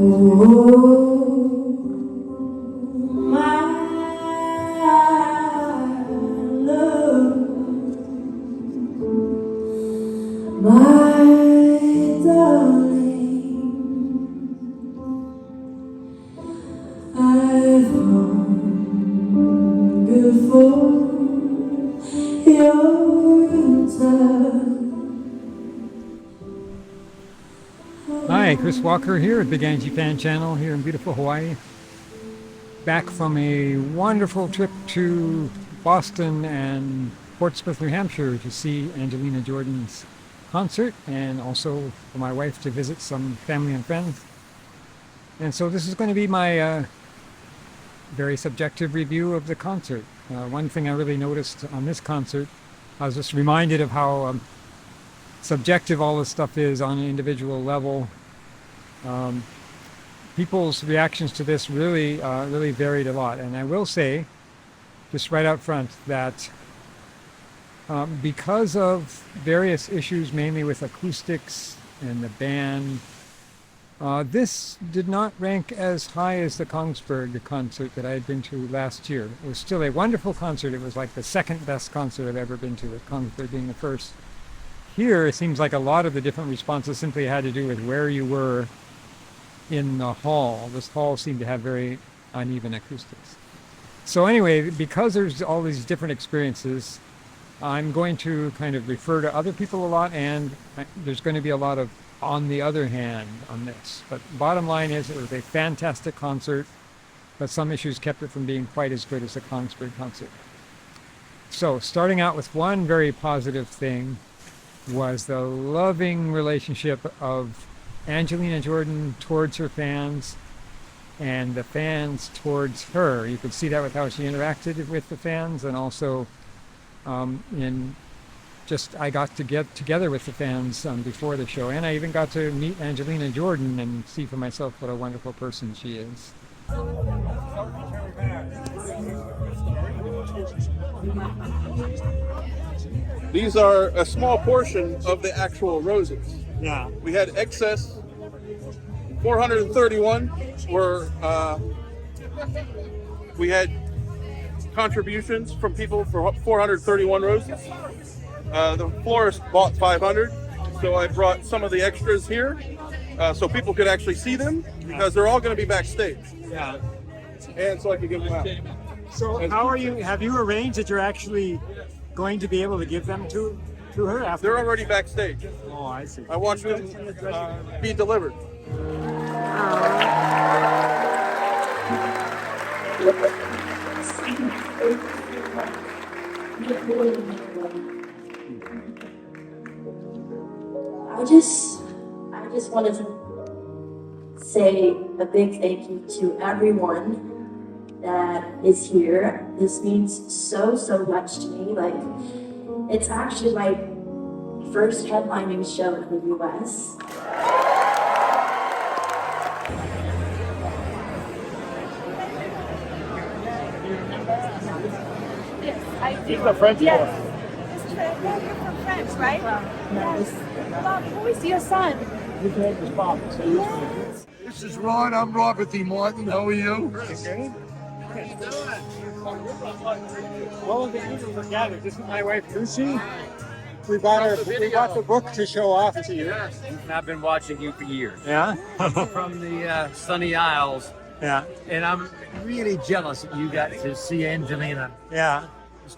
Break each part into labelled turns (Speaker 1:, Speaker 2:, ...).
Speaker 1: Oh, my love, my darling, I've hungered for your touch.
Speaker 2: Hi, Chris Walker here at Big Angie Fan Channel here in beautiful Hawaii. Back from a wonderful trip to Boston and Portsmouth, New Hampshire to see Angelina Jordan's concert, and also for my wife to visit some family and friends. And so this is going to be my very subjective review of the concert. One thing I really noticed on this concert, I was just reminded of how subjective all this stuff is on an individual level. People's reactions to this really varied a lot, and I will say just right out front that because of various issues, mainly with acoustics and the band, this did not rank as high as the Kongsberg concert that I had been to last year. It was still a wonderful concert. It was like the second best concert I've ever been to, with Kongsberg being the first. Here, it seems like a lot of the different responses simply had to do with where you were in the hall. This hall seemed to have very uneven acoustics. So anyway, because there's all these different experiences, I'm going to kind of refer to other people a lot, and there's going to be a lot of on the other hand on this. But bottom line is, it was a fantastic concert, but some issues kept it from being quite as good as the Kongsberg concert. So starting out with one very positive thing was the loving relationship of Angelina Jordan towards her fans and the fans towards her. You could see that with how she interacted with the fans, and also I got to get together with the fans before the show, and I even got to meet Angelina Jordan and see for myself what a wonderful person she is.
Speaker 3: These are a small portion of the actual roses.
Speaker 2: Yeah.
Speaker 3: We had excess 431 we had contributions from people for 431 roses. The florist bought 500, so I brought some of the extras here so people could actually see them, because they're all going to be backstage.
Speaker 2: Yeah.
Speaker 3: And so I could give them out.
Speaker 2: So how are you? Have you arranged that you're actually going to be able to give them to her after?
Speaker 3: They're already backstage.
Speaker 2: Oh, I see.
Speaker 3: I watched them be delivered.
Speaker 1: I just wanted to say a big thank you to everyone that is here. This means so much to me. Like, it's actually my first headlining show in the US.
Speaker 4: Yes, I do.
Speaker 2: He's the French boy.
Speaker 4: Yes. You're from France, right? Yes. Well, who is your son?
Speaker 2: His name is Bob.
Speaker 4: Yes.
Speaker 5: This is Ron. I'm Robert D. Martin. How are you?
Speaker 2: Okay. All of the angels are gathered. This is my wife Lucy. We bought the book to show off to you.
Speaker 6: And I've been watching you for years.
Speaker 2: Yeah.
Speaker 6: From the Sunny Isles.
Speaker 2: Yeah.
Speaker 6: And I'm really jealous that you got to see Angelina.
Speaker 2: Yeah.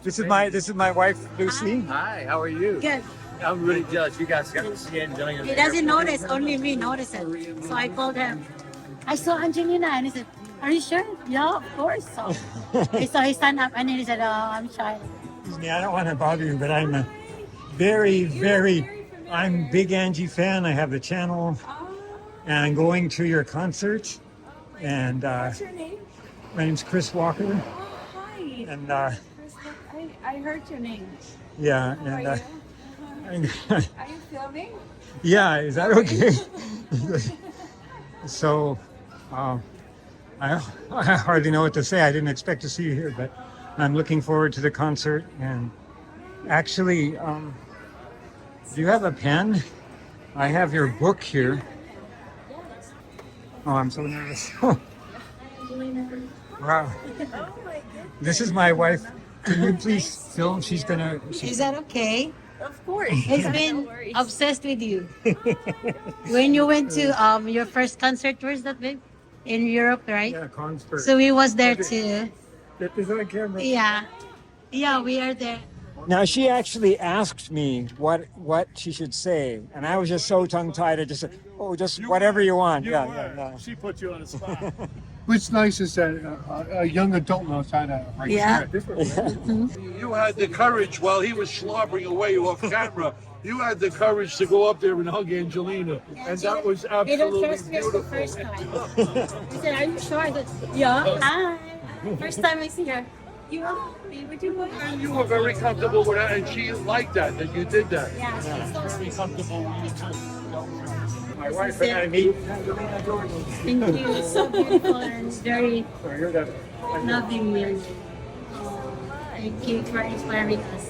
Speaker 2: This is my wife Lucy.
Speaker 6: Hi, how are you?
Speaker 4: Good.
Speaker 6: I'm really jealous you guys got to see Angelina.
Speaker 4: He doesn't notice, only me notice it. So I called him. I saw Angelina, and he said, "Are you sure?" Yeah, of course. So I saw his stand up, and then he said, "Oh, I'm shy."
Speaker 2: Excuse me, I don't want to bother you, but I'm a I'm big Angie fan. I have the channel, and I'm going to your concert. And
Speaker 7: What's your name?
Speaker 2: my name's Chris Walker.
Speaker 7: Oh, hi.
Speaker 2: And
Speaker 7: I heard your name.
Speaker 2: yeah,
Speaker 7: How
Speaker 2: and
Speaker 7: are you? Are you filming?
Speaker 2: yeah, is that okay? So, I hardly know what to say. I didn't expect to see you here, but I'm looking forward to the concert. And actually, do you have a pen? I have your book here. Oh, I'm so nervous. Wow. This is my wife. Can you please film? She's gonna.
Speaker 4: Is that okay?
Speaker 7: Of course.
Speaker 4: He's been obsessed with you. When you went to your first concert, where's that been? In Europe, right?
Speaker 2: Yeah, concert.
Speaker 4: So he was there too.
Speaker 2: Get this on camera.
Speaker 4: Yeah. Yeah, we are there.
Speaker 2: Now she actually asked me what she should say, and I was just so tongue-tied. I just said, "Oh, just whatever you want." Yeah.
Speaker 6: She put you on the spot.
Speaker 5: What's nice is that a young adult knows how to
Speaker 4: Yeah.
Speaker 5: You had the courage while he was slobbering away off camera. You had the courage to go up there and hug Angelina, and that was
Speaker 4: They don't
Speaker 5: absolutely
Speaker 4: trust me as the
Speaker 5: beautiful.
Speaker 4: first time. He said, "Are you sure?" I said, "Yeah." Hi. First time I see her. You want me? Would you want
Speaker 5: And you were very comfortable with that, and she liked that you did that.
Speaker 4: Yeah, she's so
Speaker 5: Very
Speaker 4: sweet.
Speaker 5: comfortable with you too.
Speaker 2: My wife and I meet Angelina Jordan.
Speaker 4: Thank you. It's so beautiful and very
Speaker 2: So you're the.
Speaker 4: loving me. Thank you for inspiring us.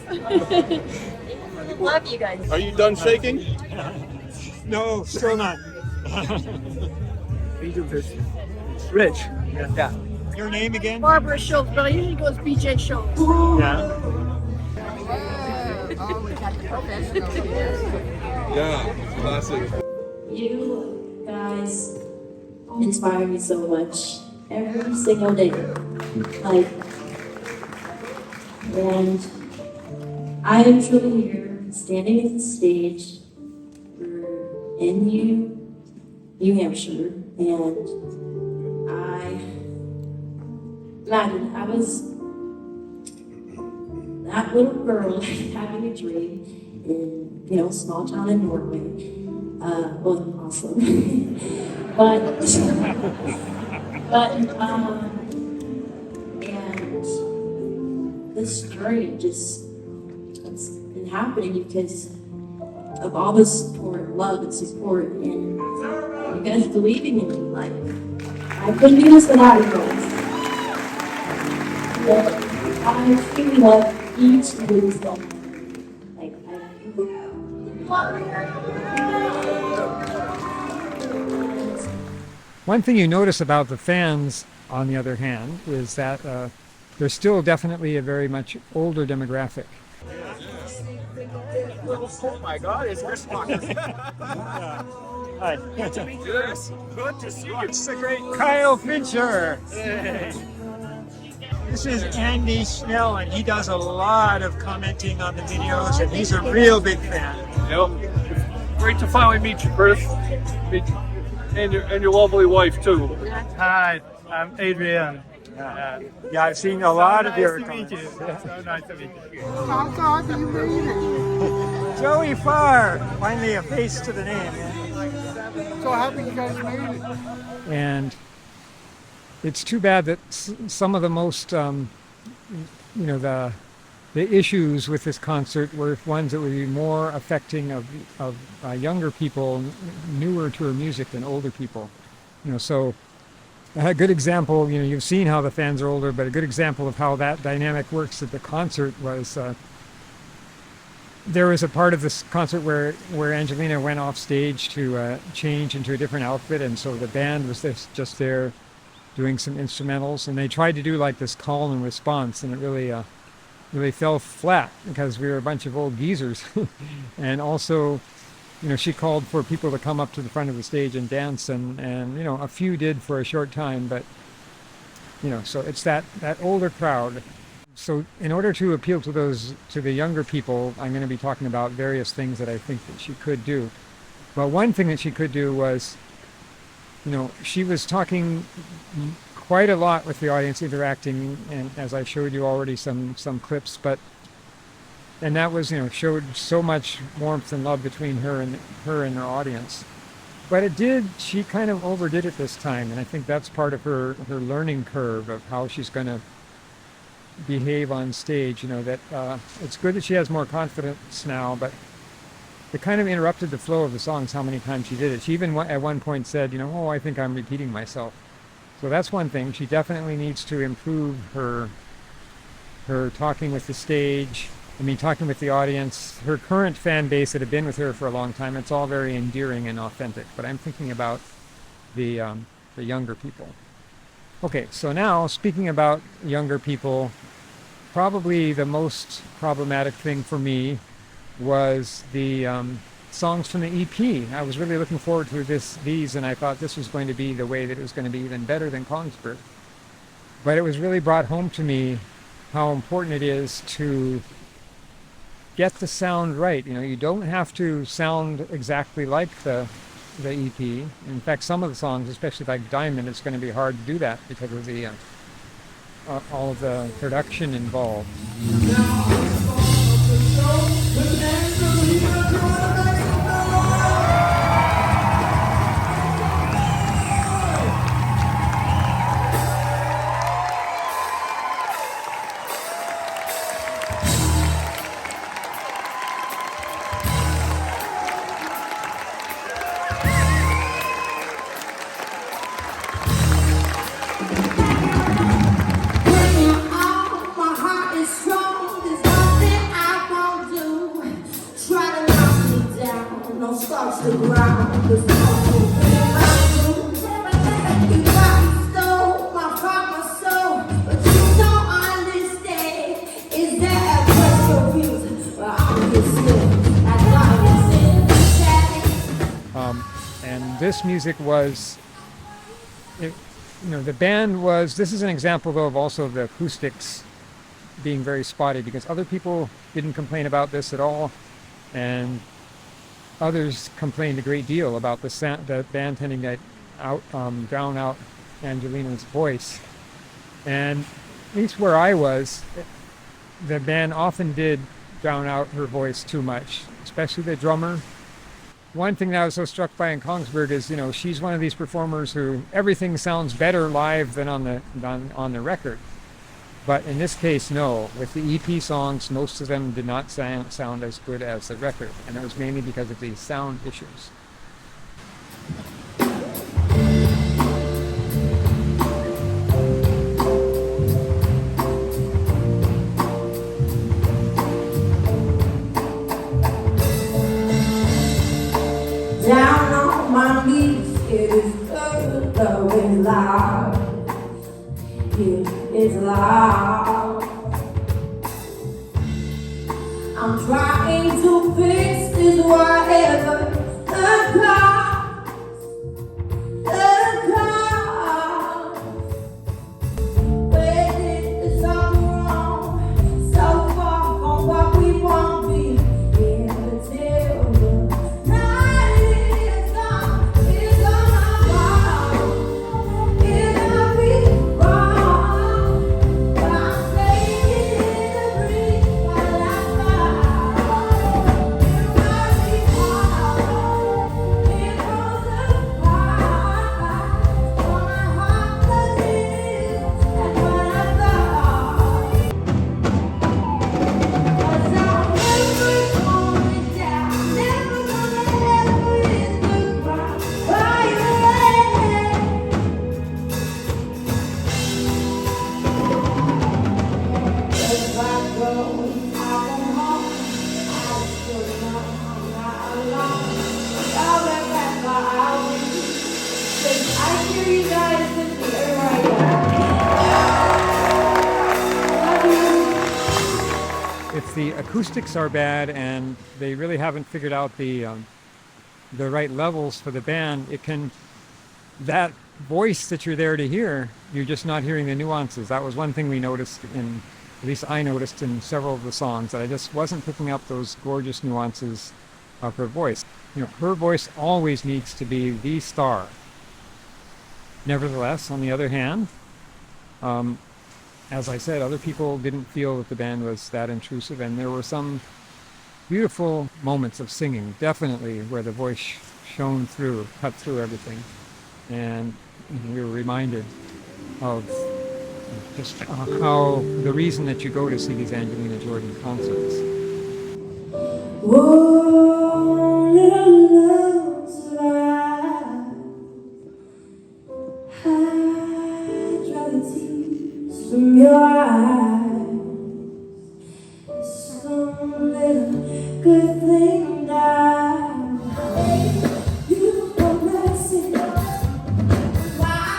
Speaker 1: Love you guys.
Speaker 3: Are you done shaking?
Speaker 2: No, still not.
Speaker 6: Rich.
Speaker 2: Yeah. Your name again?
Speaker 7: Barbara Schultz, but I usually goes BJ Schultz.
Speaker 2: Yeah.
Speaker 3: Yeah, classic.
Speaker 1: You guys inspire me so much every single day. Like, and I am truly here standing at the stage. We're in New Hampshire, and imagine I was that little girl having a dream in, a small town in Norway. Well, Oslo. And this journey it's been happening because of all the support, love and support, and you guys believing in me. Like, I couldn't do this without you guys. But I truly love each and every one. Like,
Speaker 2: One thing you notice about the fans, on the other hand, is that they're still definitely a very much older demographic.
Speaker 6: Oh my God, it's Chris Walker.
Speaker 2: Hi.
Speaker 6: Good to meet you. Good to see you.
Speaker 2: It's the great Kyle Fincher. This is Andy Schnell, and he does a lot of commenting on the videos, and he's a real big fan.
Speaker 3: Yep. Great to finally meet you, Chris. And your lovely wife, too.
Speaker 6: Hi, I'm Adrian.
Speaker 2: Yeah, I've seen a lot of your
Speaker 6: Nice to meet
Speaker 2: comments.
Speaker 6: you. So nice to meet you.
Speaker 5: Oh God, you made it!
Speaker 2: Joey Farr, finally a face to the name.
Speaker 5: So happy you guys made it.
Speaker 2: And it's too bad that some of the most, the issues with this concert were ones that would be more affecting of younger people, newer to her music than older people. So a good example, you've seen how the fans are older, but a good example of how that dynamic works at the concert was there was a part of this concert where Angelina went off stage to change into a different outfit, and so the band was just there doing some instrumentals, and they tried to do like this call and response, and it really fell flat because we were a bunch of old geezers. And also, she called for people to come up to the front of the stage and dance, and a few did for a short time, but so it's that older crowd. So in order to appeal to the younger people, I'm going to be talking about various things that I think that she could do. But one thing that she could do was, she was talking quite a lot with the audience, interacting, and as I showed you already some clips, and that was, showed so much warmth and love between her and her audience. But she kind of overdid it this time, and I think that's part of her learning curve of how she's going to behave on stage. That it's good that she has more confidence now, but it kind of interrupted the flow of the songs how many times she did it. She even at one point said, oh, I think I'm repeating myself. So that's one thing. She definitely needs to improve her talking with the stage. Talking with the audience. Her current fan base that have been with her for a long time, it's all very endearing and authentic. But I'm thinking about the the younger people. Okay, so now speaking about younger people, probably the most problematic thing for me was the songs from the EP. I was really looking forward to these, and I thought this was going to be the way that it was going to be even better than Kongsberg. But it was really brought home to me how important it is to get the sound right. You know, you don't have to sound exactly like the EP. In fact, some of the songs, especially like Diamond, it's going to be hard to do that because of the all of the production involved. And this music was, the band was, this is an example though of also the acoustics being very spotty, because other people didn't complain about this at all, and others complained a great deal about the band tending to drown out Angelina's voice. And at least where I was, the band often did drown out her voice too much, especially the drummer. One thing that I was so struck by in Kongsberg is, she's one of these performers who everything sounds better live than on the record. But in this case, no. With the EP songs, most of them did not sound as good as the record, and it was mainly because of these sound issues.
Speaker 8: Down on my knees, it is good, though it's loud. It is loud. I'm trying to fix this whatever the cause. Where did the song wrong? So far from what we want to be.
Speaker 2: If the acoustics are bad and they really haven't figured out the right levels for the band, that voice that you're there to hear, you're just not hearing the nuances. That was one thing we noticed at least I noticed in several of the songs, that I just wasn't picking up those gorgeous nuances of her voice. Her voice always needs to be the star. Nevertheless, on the other hand, as I said, other people didn't feel that the band was that intrusive, and there were some beautiful moments of singing, definitely, where the voice shone through, cut through everything. And we were reminded of just how the reason that you go to see these Angelina Jordan concerts.
Speaker 8: Whoa, little love survive. Hide the tears from your eyes. Some little good thing died. You don't mess it up. Why?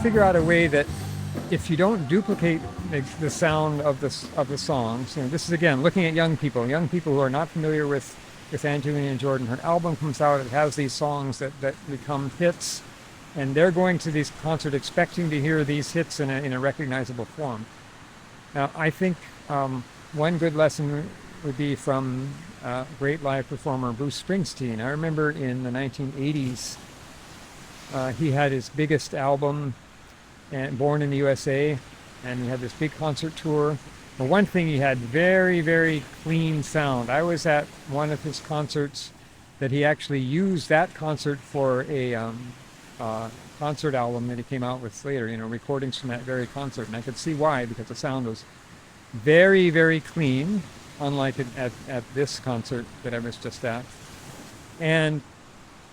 Speaker 2: figure out a way that if you don't duplicate the sound of the songs, this is again looking at young people who are not familiar with Angelina Jordan. Her album comes out, it has these songs that become hits, and they're going to these concerts expecting to hear these hits in a recognizable form. Now, I think one good lesson would be from great live performer Bruce Springsteen. I remember in the 1980s, he had his biggest album, Born in the USA, and he had this big concert tour. But one thing, he had very, very clean sound. I was at one of his concerts that he actually used that concert for a concert album that he came out with later, recordings from that very concert. And I could see why, because the sound was very, very clean, unlike at this concert that I was just at. And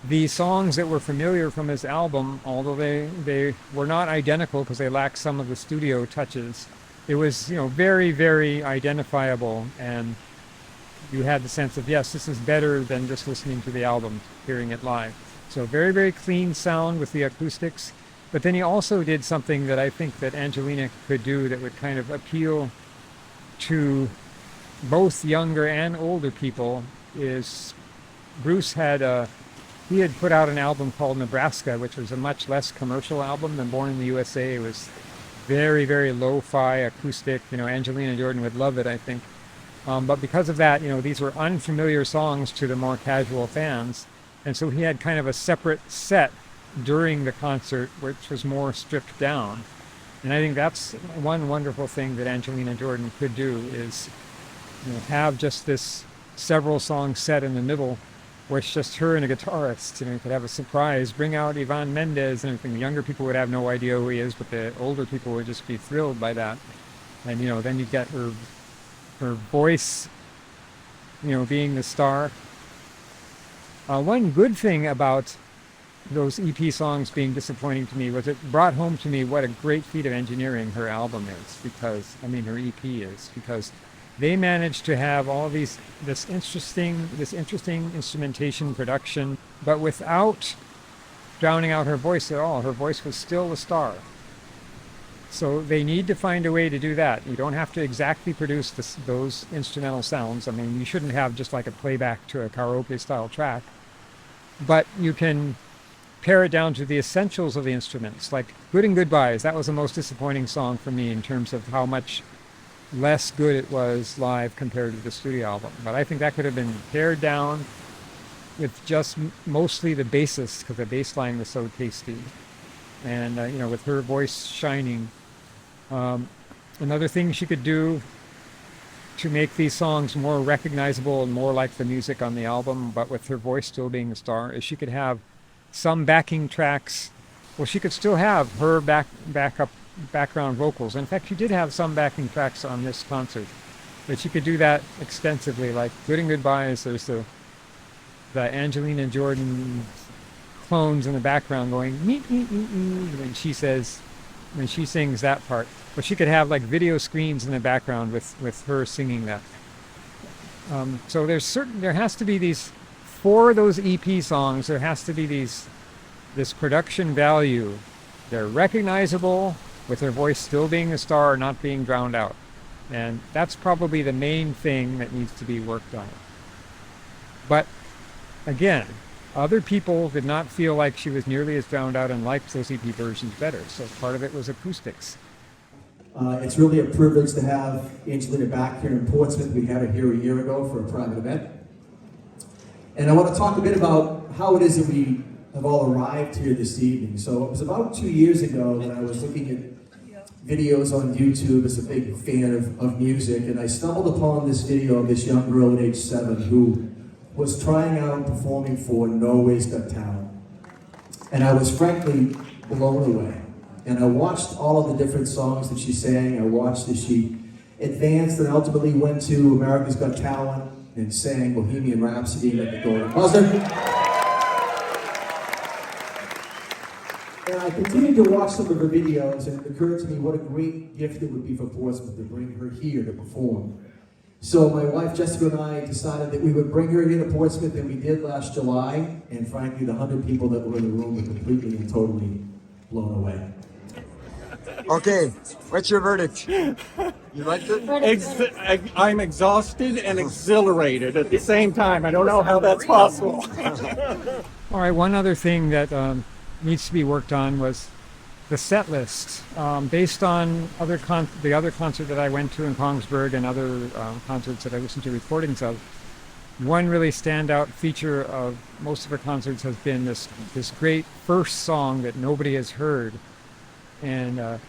Speaker 2: the songs that were familiar from his album, although they were not identical because they lacked some of the studio touches, it was very, very identifiable, and you had the sense of, yes, this is better than just listening to the album, hearing it live. So very, very clean sound with the acoustics. But then he also did something that I think that Angelina could do that would kind of appeal to both younger and older people. Is Bruce had put out an album called Nebraska, which was a much less commercial album than Born in the USA. It was very, very lo-fi acoustic. Angelina Jordan would love it, I think. But because of that, these were unfamiliar songs to the more casual fans. And so he had kind of a separate set during the concert, which was more stripped down. And I think that's one wonderful thing that Angelina Jordan could do, is have just this several songs set in the middle where it's just her and a guitarist. You could have a surprise, bring out Ivan Mendes and everything. The younger people would have no idea who he is, but the older people would just be thrilled by that. And then you get her voice, being the star. One good thing about those EP songs being disappointing to me was it brought home to me what a great feat of engineering her album is, because her EP is, because they managed to have all this interesting instrumentation production, but without drowning out her voice at all. Her voice was still the star. So they need to find a way to do that. You don't have to exactly produce those instrumental sounds. You shouldn't have just like a playback to a karaoke style track, but you can pare it down to the essentials of the instruments, like Good and Goodbyes. That was the most disappointing song for me in terms of how much less good it was live compared to the studio album. But I think that could have been pared down with just mostly the bassist, because the bass line was so tasty, and with her voice shining. Another thing she could do to make these songs more recognizable and more like the music on the album, but with her voice still being the star, is she could have some backing tracks. Well, she could still have her background vocals. In fact, she did have some backing tracks on this concert, but she could do that extensively, like Good and Goodbyes. There's the Angelina Jordan clones in the background going me when she sings that part. But she could have like video screens in the background with her singing that. So there has to be these, for those EP songs, there has to be this production value. They're recognizable, with her voice still being the star, not being drowned out. And that's probably the main thing that needs to be worked on. But again, other people did not feel like she was nearly as drowned out and liked those EP versions better. So part of it was acoustics.
Speaker 9: It's really a privilege to have Angelina back here in Portsmouth. We had her here a year ago for a private event. And I want to talk a bit about how it is that we have all arrived here this evening. So it was about 2 years ago that I was looking at videos on YouTube as a big fan of music, and I stumbled upon this video of this young girl at age 7 who was trying out performing for Norway's Got Talent. And I was frankly blown away. And I watched all of the different songs that she sang. I watched as she advanced and ultimately went to America's Got Talent and sang Bohemian Rhapsody at the Golden Buzzer. And I continued to watch some of her videos, and it occurred to me what a great gift it would be for Portsmouth to bring her here to perform. So my wife Jessica and I decided that we would bring her here to Portsmouth, and we did last July. And frankly, the 100 people that were in the room were completely and totally blown away.
Speaker 6: Okay, what's your verdict? You liked it?
Speaker 10: I'm exhausted and exhilarated at the same time. I don't know how that's possible.
Speaker 2: All right, one other thing that needs to be worked on was the set list. Based on the other concert that I went to in Kongsberg and other concerts that I listened to recordings of, one really standout feature of most of her concerts has been this great first song that nobody has heard. And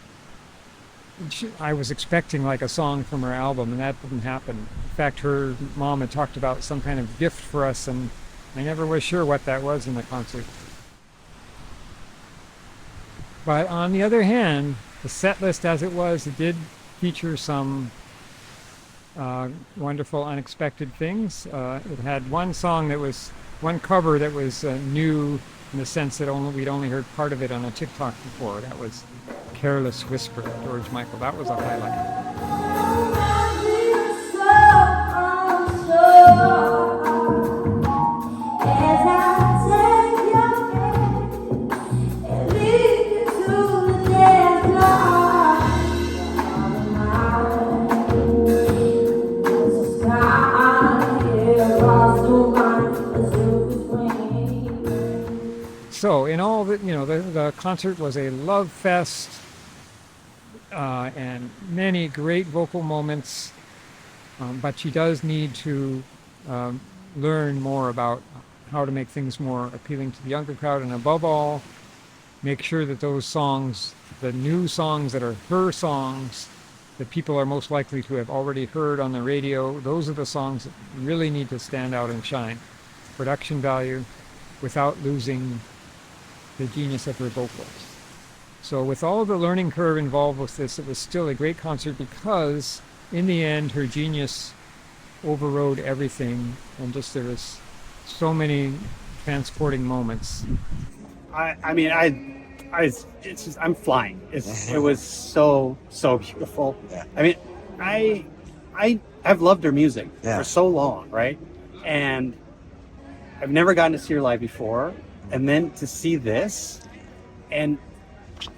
Speaker 2: I was expecting like a song from her album, and that didn't happen. In fact, her mom had talked about some kind of gift for us, and I never was sure what that was in the concert. But on the other hand, the set list as it was, it did feature some wonderful, unexpected things. It had one cover that was new in the sense that we'd only heard part of it on a TikTok before. That was Careless Whisper, George Michael. That was a highlight. So in all that, the concert was a love fest and many great vocal moments, but she does need to learn more about how to make things more appealing to the younger crowd, and above all, make sure that those songs, the new songs that are her songs, that people are most likely to have already heard on the radio, those are the songs that really need to stand out and shine. Production value without losing the genius of her vocals. So with all the learning curve involved with this, it was still a great concert because in the end her genius overrode everything, and just there was so many transporting moments.
Speaker 10: I'm flying. It was so beautiful.
Speaker 6: Yeah.
Speaker 10: I mean, I have loved her music for so long, right? And I've never gotten to see her live before, and then to see this, and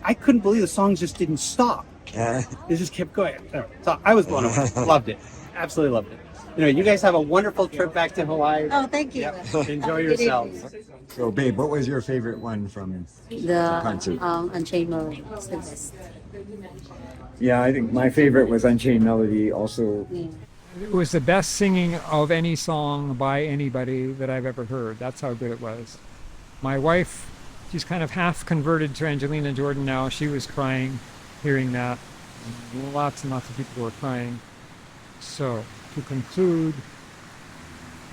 Speaker 10: I couldn't believe the songs just didn't stop. They just kept going. So I was blown away. Loved it. Absolutely loved it. You guys have a wonderful trip back to Hawaii.
Speaker 4: Oh, thank you.
Speaker 10: Enjoy yourselves.
Speaker 6: So, babe, what was your favorite one from the concert?
Speaker 4: Unchained Melody was the best.
Speaker 2: Yeah, I think my favorite was Unchained Melody also. It was the best singing of any song by anybody that I've ever heard. That's how good it was. My wife, she's kind of half converted to Angelina Jordan now. She was crying hearing that. Lots and lots of people were crying. So, to conclude,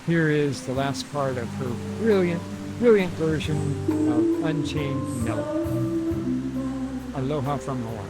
Speaker 2: here is the last part of her brilliant version of Unchained Melody. Aloha from Hawaii.